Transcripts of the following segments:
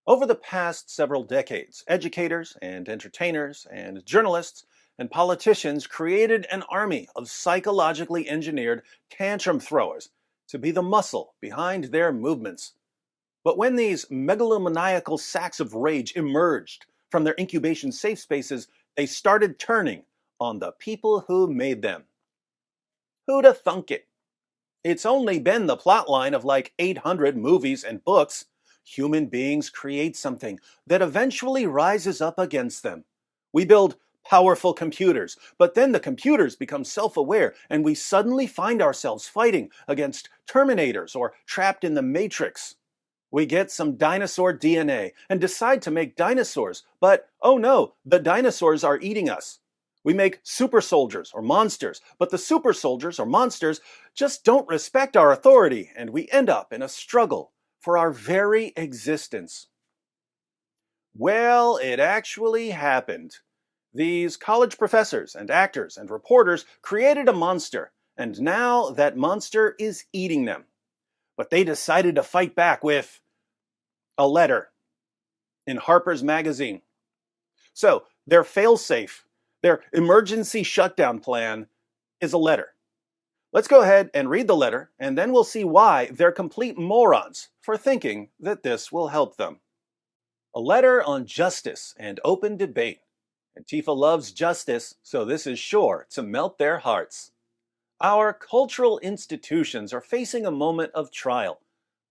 Over the past several decades, educators and entertainers and journalists and politicians created an army of psychologically engineered tantrum throwers to be the muscle behind their movements. But when these megalomaniacal sacks of rage emerged from their incubation safe spaces, they started turning on the people who made them. Who'da thunk it? It's only been the plotline of like 800 movies and books. Human beings create something that eventually rises up against them. We build powerful computers, but then the computers become self-aware and we suddenly find ourselves fighting against Terminators or trapped in the Matrix. We get some dinosaur DNA and decide to make dinosaurs, but oh no, the dinosaurs are eating us. We make super soldiers or monsters, but the super soldiers or monsters just don't respect our authority, and we end up in a struggle for our very existence. Well, it actually happened. These college professors and actors and reporters created a monster, and now that monster is eating them. But they decided to fight back with a letter in Harper's Magazine. So, their failsafe, their emergency shutdown plan is a letter. Let's go ahead and read the letter, and then we'll see why they're complete morons for thinking that this will help them. A letter on justice and open debate. Antifa loves justice, so this is sure to melt their hearts. Our cultural institutions are facing a moment of trial.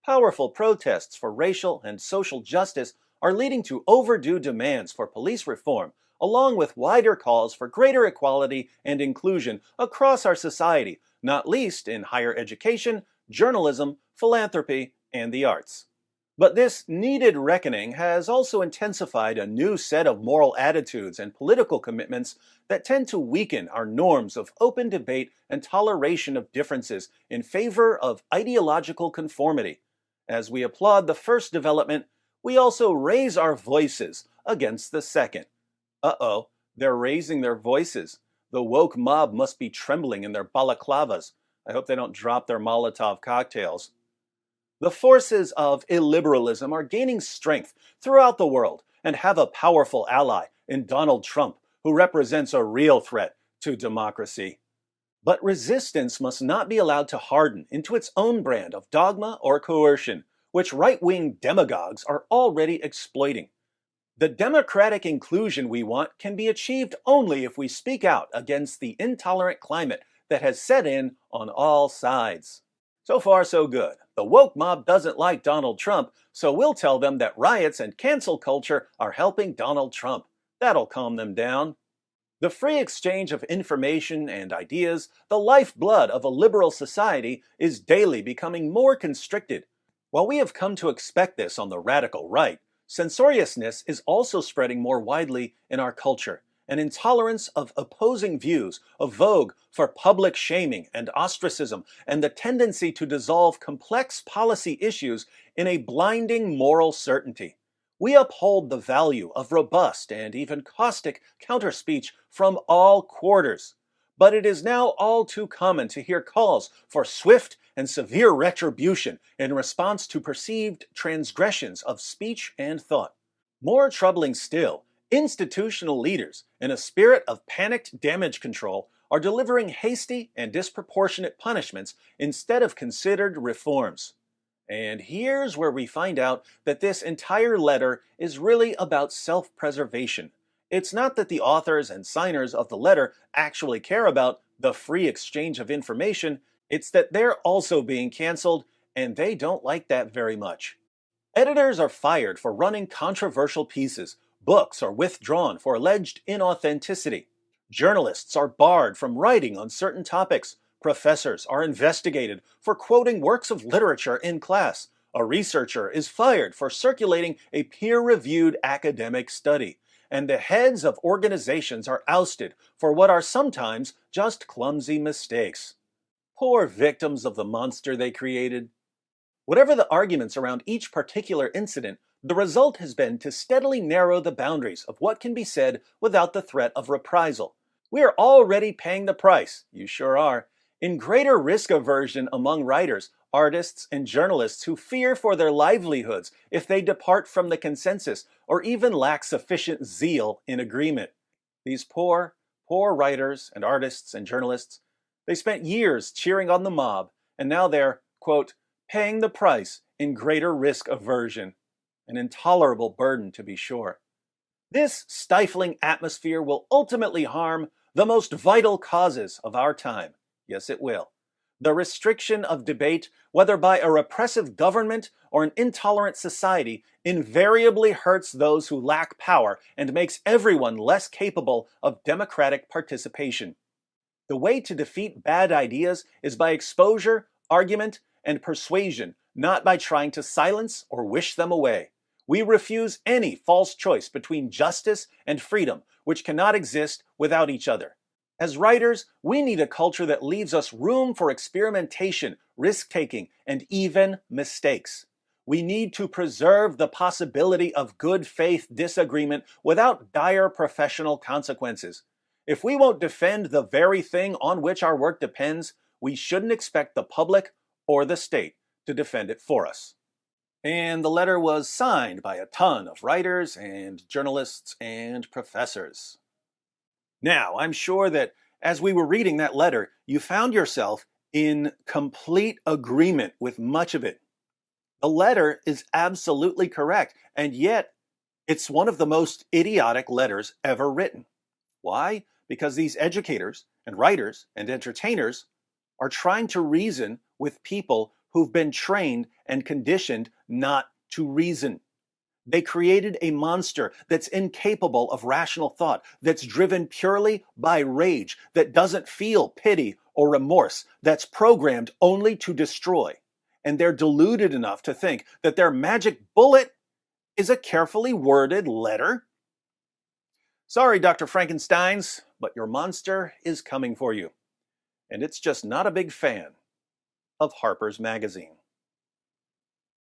Powerful protests for racial and social justice are leading to overdue demands for police reform, along with wider calls for greater equality and inclusion across our society, not least in higher education, journalism, philanthropy, and the arts. But this needed reckoning has also intensified a new set of moral attitudes and political commitments that tend to weaken our norms of open debate and toleration of differences in favor of ideological conformity. As we applaud the first development, we also raise our voices against the second. Uh-oh, they're raising their voices. The woke mob must be trembling in their balaclavas. I hope they don't drop their Molotov cocktails. The forces of illiberalism are gaining strength throughout the world and have a powerful ally in Donald Trump, who represents a real threat to democracy. But resistance must not be allowed to harden into its own brand of dogma or coercion, which right-wing demagogues are already exploiting. The democratic inclusion we want can be achieved only if we speak out against the intolerant climate that has set in on all sides. So far, so good. The woke mob doesn't like Donald Trump, so we'll tell them that riots and cancel culture are helping Donald Trump. That'll calm them down. The free exchange of information and ideas, the lifeblood of a liberal society, is daily becoming more constricted. While we have come to expect this on the radical right, censoriousness is also spreading more widely in our culture. An intolerance of opposing views, a vogue for public shaming and ostracism, and the tendency to dissolve complex policy issues in a blinding moral certainty. We uphold the value of robust and even caustic counterspeech from all quarters. But it is now all too common to hear calls for swift and severe retribution in response to perceived transgressions of speech and thought. More troubling still, institutional leaders, in a spirit of panicked damage control, are delivering hasty and disproportionate punishments instead of considered reforms. And here's where we find out that this entire letter is really about self-preservation. It's not that the authors and signers of the letter actually care about the free exchange of information, it's that they're also being canceled, and they don't like that very much. Editors are fired for running controversial pieces. Books are withdrawn for alleged inauthenticity. Journalists are barred from writing on certain topics. Professors are investigated for quoting works of literature in class. A researcher is fired for circulating a peer-reviewed academic study. And the heads of organizations are ousted for what are sometimes just clumsy mistakes. Poor victims of the monster they created. Whatever the arguments around each particular incident, the result has been to steadily narrow the boundaries of what can be said without the threat of reprisal. We are already paying the price, you sure are, In greater risk aversion among writers, artists, and journalists who fear for their livelihoods if they depart from the consensus or even lack sufficient zeal in agreement. These poor writers and artists and journalists, they spent years cheering on the mob, and now they're, quote, paying the price in greater risk aversion. An intolerable burden, to be sure. This stifling atmosphere will ultimately harm the most vital causes of our time. Yes, it will. The restriction of debate, whether by a repressive government or an intolerant society, invariably hurts those who lack power and makes everyone less capable of democratic participation. The way to defeat bad ideas is by exposure, argument, and persuasion, not by trying to silence or wish them away. We refuse any false choice between justice and freedom, which cannot exist without each other. As writers, we need a culture that leaves us room for experimentation, risk-taking, and even mistakes. We need to preserve the possibility of good faith disagreement without dire professional consequences. If we won't defend the very thing on which our work depends, we shouldn't expect the public or the state to defend it for us. And the letter was signed by a ton of writers and journalists and professors. Now, I'm sure that as we were reading that letter, you found yourself in complete agreement with much of it. The letter is absolutely correct, and yet it's one of the most idiotic letters ever written. Why? Because these educators and writers and entertainers are trying to reason with people who've been trained and conditioned not to reason. They created a monster that's incapable of rational thought, that's driven purely by rage, that doesn't feel pity or remorse, that's programmed only to destroy. And they're deluded enough to think that their magic bullet is a carefully worded letter. Sorry, Dr. Frankensteins, but your monster is coming for you. And it's just not a big fan of Harper's Magazine.